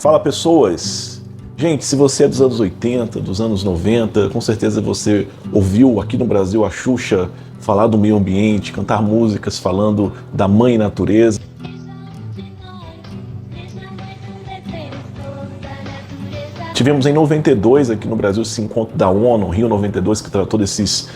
Fala, pessoas! Gente, se você é dos anos 80, dos anos 90, com certeza você ouviu aqui no Brasil a Xuxa falar do meio ambiente, cantar músicas falando da mãe natureza. Tivemos em 92 aqui no Brasil esse encontro da ONU, Rio 92, que tratou desses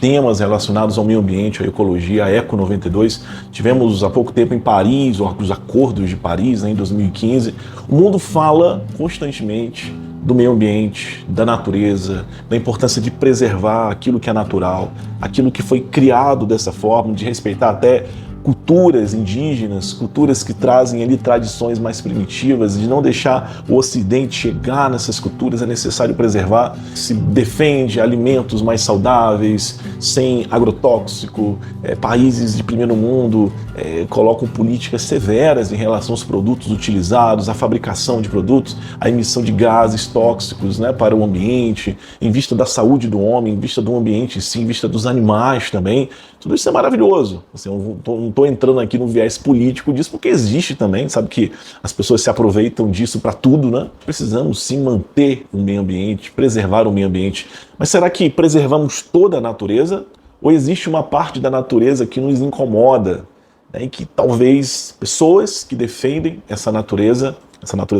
temas relacionados ao meio ambiente, à ecologia, a Eco 92. Tivemos há pouco tempo em Paris, os acordos de Paris, em 2015. O mundo fala constantemente do meio ambiente, da natureza, da importância de preservar aquilo que é natural, aquilo que foi criado dessa forma, de respeitar até culturas indígenas, culturas que trazem ali tradições mais primitivas, de não deixar o Ocidente chegar nessas culturas. É necessário preservar. Se defende alimentos mais saudáveis, sem agrotóxico, países de primeiro mundo colocam políticas severas em relação aos produtos utilizados, à fabricação de produtos, à emissão de gases tóxicos, para o ambiente, em vista da saúde do homem, em vista do ambiente em si, em vista dos animais também. Tudo isso é maravilhoso. Assim, eu não estou entrando aqui no viés político disso, porque existe também, sabe que as pessoas se aproveitam disso para tudo, né? Precisamos sim manter o meio ambiente, preservar o meio ambiente. Mas será que preservamos toda a natureza? Ou existe uma parte da natureza que nos incomoda, e que talvez pessoas que defendem essa natureza,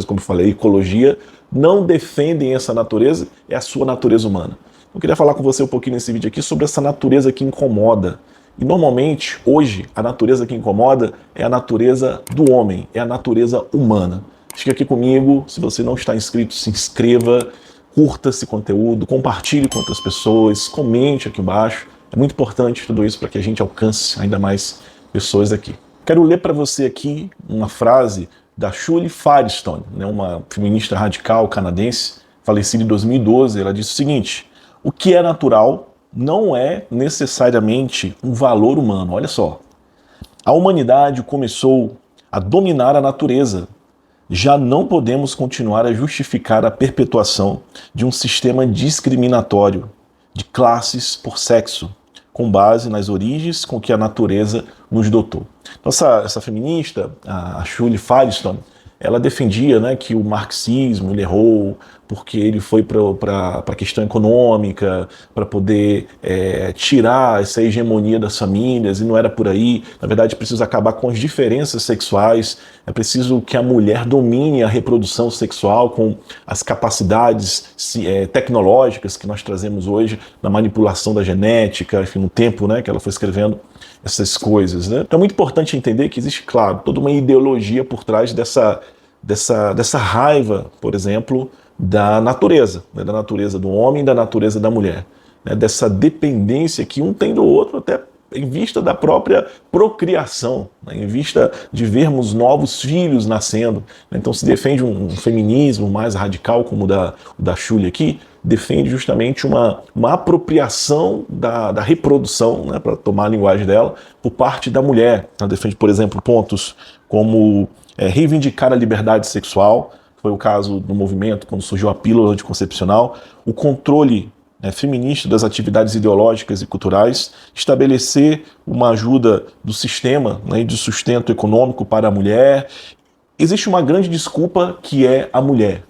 como eu falei, ecologia, não defendem essa natureza, é a sua natureza humana. Eu queria falar com você um pouquinho nesse vídeo aqui sobre essa natureza que incomoda. E normalmente, hoje, a natureza que incomoda é a natureza do homem, é a natureza humana. Fica aqui comigo, se você não está inscrito, se inscreva, curta esse conteúdo, compartilhe com outras pessoas, comente aqui embaixo. É muito importante tudo isso para que a gente alcance ainda mais pessoas aqui. Quero ler para você aqui uma frase da Shirley Firestone, uma feminista radical canadense, falecida em 2012. Ela disse o seguinte: o que é natural não é necessariamente um valor humano. Olha só, a humanidade começou a dominar a natureza. Já não podemos continuar a justificar a perpetuação de um sistema discriminatório de classes por sexo, com base nas origens com que a natureza nos dotou. Então, essa feminista, a Shirley Firestone, ela defendia que o marxismo ele errou porque ele foi para a questão econômica, para poder tirar essa hegemonia das famílias, e não era por aí. Na verdade, é preciso acabar com as diferenças sexuais, é preciso que a mulher domine a reprodução sexual com as capacidades tecnológicas que nós trazemos hoje na manipulação da genética, enfim, no tempo que ela foi escrevendo essas coisas. Então é muito importante entender que existe, claro, toda uma ideologia por trás dessa raiva, por exemplo, da natureza do homem e da natureza da mulher, dessa dependência que um tem do outro, até em vista da própria procriação, em vista de vermos novos filhos nascendo. Então se defende um feminismo mais radical, como o da Shirley aqui, defende justamente uma apropriação da reprodução, para tomar a linguagem dela, por parte da mulher. Ela defende, por exemplo, pontos como reivindicar a liberdade sexual, foi o caso do movimento quando surgiu a pílula anticoncepcional, o controle feminista das atividades ideológicas e culturais, estabelecer uma ajuda do sistema de sustento econômico para a mulher. Existe uma grande desculpa que é a mulher,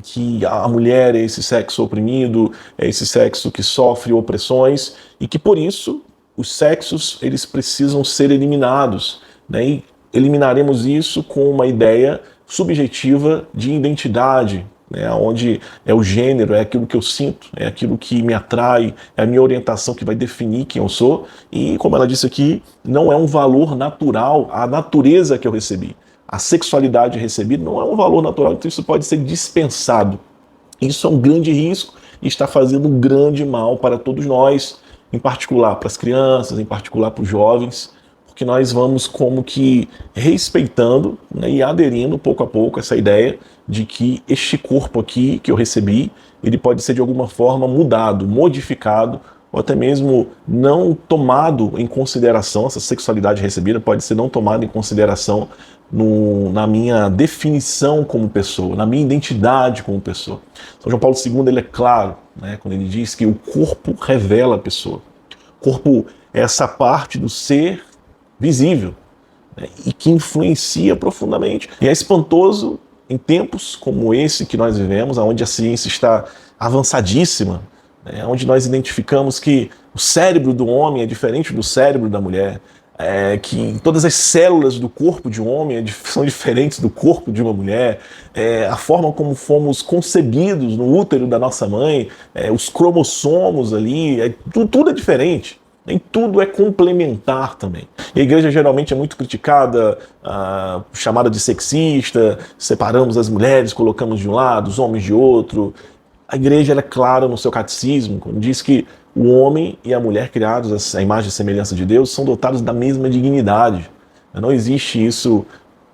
que a mulher é esse sexo oprimido, é esse sexo que sofre opressões e que por isso os sexos eles precisam ser eliminados, e eliminaremos isso com uma ideia subjetiva de identidade, onde é o gênero, é aquilo que eu sinto, é aquilo que me atrai, é a minha orientação que vai definir quem eu sou. E, como ela disse aqui, não é um valor natural, a natureza que eu recebi, a sexualidade recebida não é um valor natural, então isso pode ser dispensado. Isso é um grande risco e está fazendo um grande mal para todos nós, em particular para as crianças, em particular para os jovens, porque nós vamos como que respeitando e aderindo pouco a pouco a essa ideia de que este corpo aqui que eu recebi, ele pode ser de alguma forma mudado, modificado, ou até mesmo não tomado em consideração. Essa sexualidade recebida pode ser não tomada em consideração na minha definição como pessoa, na minha identidade como pessoa. São João Paulo II ele é claro, quando ele diz que o corpo revela a pessoa. O corpo é essa parte do ser visível, e que influencia profundamente. E é espantoso em tempos como esse que nós vivemos, onde a ciência está avançadíssima, né, onde nós identificamos que o cérebro do homem é diferente do cérebro da mulher, que todas as células do corpo de um homem são diferentes do corpo de uma mulher, a forma como fomos concebidos no útero da nossa mãe, os cromossomos ali, tudo é diferente. Nem tudo é complementar também. E a igreja geralmente é muito criticada, chamada de sexista, separamos as mulheres, colocamos de um lado, os homens de outro. A igreja é clara no seu catecismo, quando diz que o homem e a mulher criados à imagem e semelhança de Deus são dotados da mesma dignidade. Não existe isso,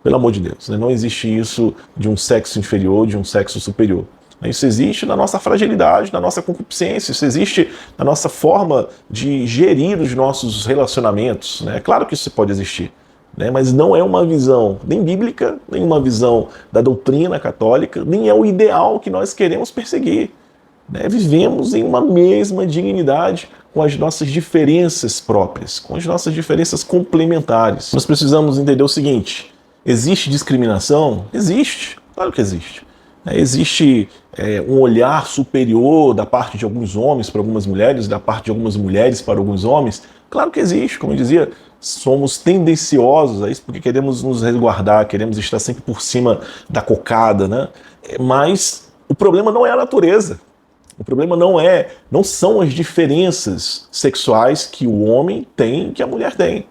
pelo amor de Deus, não existe isso de um sexo inferior, de um sexo superior. Isso existe na nossa fragilidade, na nossa concupiscência, isso existe na nossa forma de gerir os nossos relacionamentos. É claro que isso pode existir, mas não é uma visão nem bíblica, nem uma visão da doutrina católica, nem é o ideal que nós queremos perseguir. Vivemos em uma mesma dignidade com as nossas diferenças próprias, com as nossas diferenças complementares. Nós precisamos entender o seguinte: existe discriminação? Existe, claro que existe. Existe um olhar superior da parte de alguns homens para algumas mulheres, da parte de algumas mulheres para alguns homens? Claro que existe, como eu dizia, somos tendenciosos a isso porque queremos nos resguardar, queremos estar sempre por cima da cocada, né? Mas o problema não é a natureza. O problema não são as diferenças sexuais que o homem tem e que a mulher tem.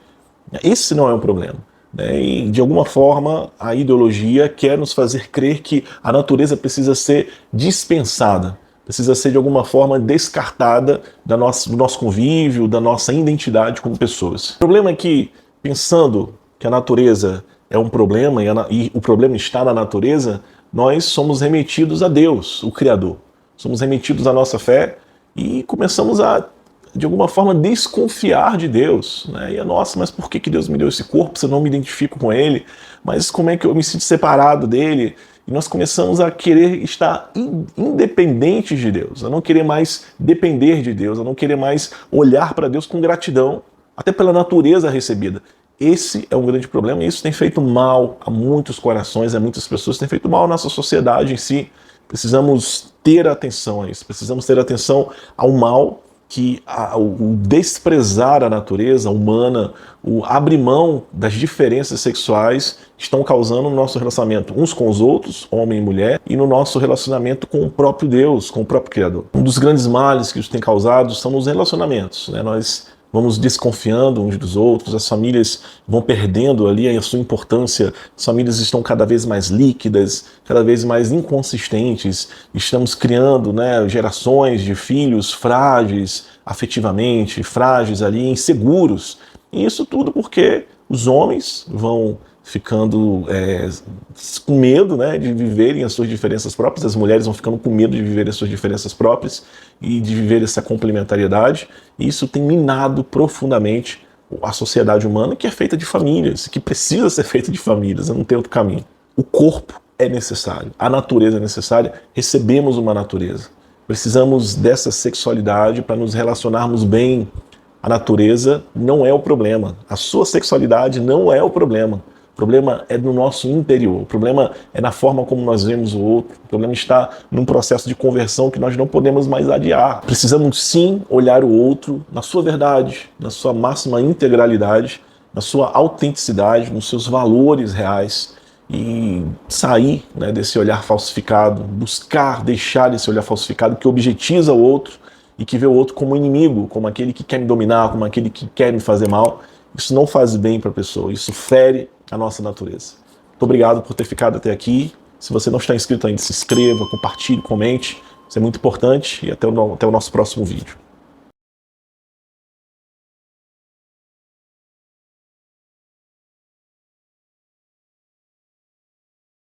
Esse não é o problema. E, de alguma forma, a ideologia quer nos fazer crer que a natureza precisa ser dispensada, precisa ser, de alguma forma, descartada do nosso convívio, da nossa identidade como pessoas. O problema é que, pensando que a natureza é um problema e o problema está na natureza, nós somos remetidos a Deus, o Criador. Somos remetidos à nossa fé e começamos a, de alguma forma, desconfiar de Deus. E nossa, mas por que Deus me deu esse corpo se eu não me identifico com Ele? Mas como é que eu me sinto separado dEle? E nós começamos a querer estar independentes de Deus, a não querer mais depender de Deus, a não querer mais olhar para Deus com gratidão, até pela natureza recebida. Esse é um grande problema e isso tem feito mal a muitos corações, a muitas pessoas, tem feito mal à nossa sociedade em si. Precisamos ter atenção a isso, precisamos ter atenção ao mal que o desprezar a natureza humana, o abrir mão das diferenças sexuais estão causando no nosso relacionamento uns com os outros, homem e mulher, e no nosso relacionamento com o próprio Deus, com o próprio Criador. Um dos grandes males que isso tem causado são nos relacionamentos. Nós vamos desconfiando uns dos outros, as famílias vão perdendo ali a sua importância, as famílias estão cada vez mais líquidas, cada vez mais inconsistentes, estamos criando gerações de filhos frágeis afetivamente, frágeis ali, inseguros. E isso tudo porque os homens vão ficando com medo de viverem as suas diferenças próprias, as mulheres vão ficando com medo de viver as suas diferenças próprias e de viver essa complementariedade, e isso tem minado profundamente a sociedade humana, que é feita de famílias, que precisa ser feita de famílias, não tem outro caminho. O corpo é necessário, a natureza é necessária, recebemos uma natureza, precisamos dessa sexualidade para nos relacionarmos bem. A natureza não é o problema, a sua sexualidade não é o problema. O problema é no nosso interior, o problema é na forma como nós vemos o outro, o problema está num processo de conversão que nós não podemos mais adiar. Precisamos sim olhar o outro na sua verdade, na sua máxima integralidade, na sua autenticidade, nos seus valores reais e sair desse olhar falsificado, buscar deixar esse olhar falsificado que objetiza o outro e que vê o outro como inimigo, como aquele que quer me dominar, como aquele que quer me fazer mal. Isso não faz bem para a pessoa, isso fere a nossa natureza. Muito obrigado por ter ficado até aqui. Se você não está inscrito ainda, se inscreva, compartilhe, comente. Isso é muito importante e até o nosso próximo vídeo.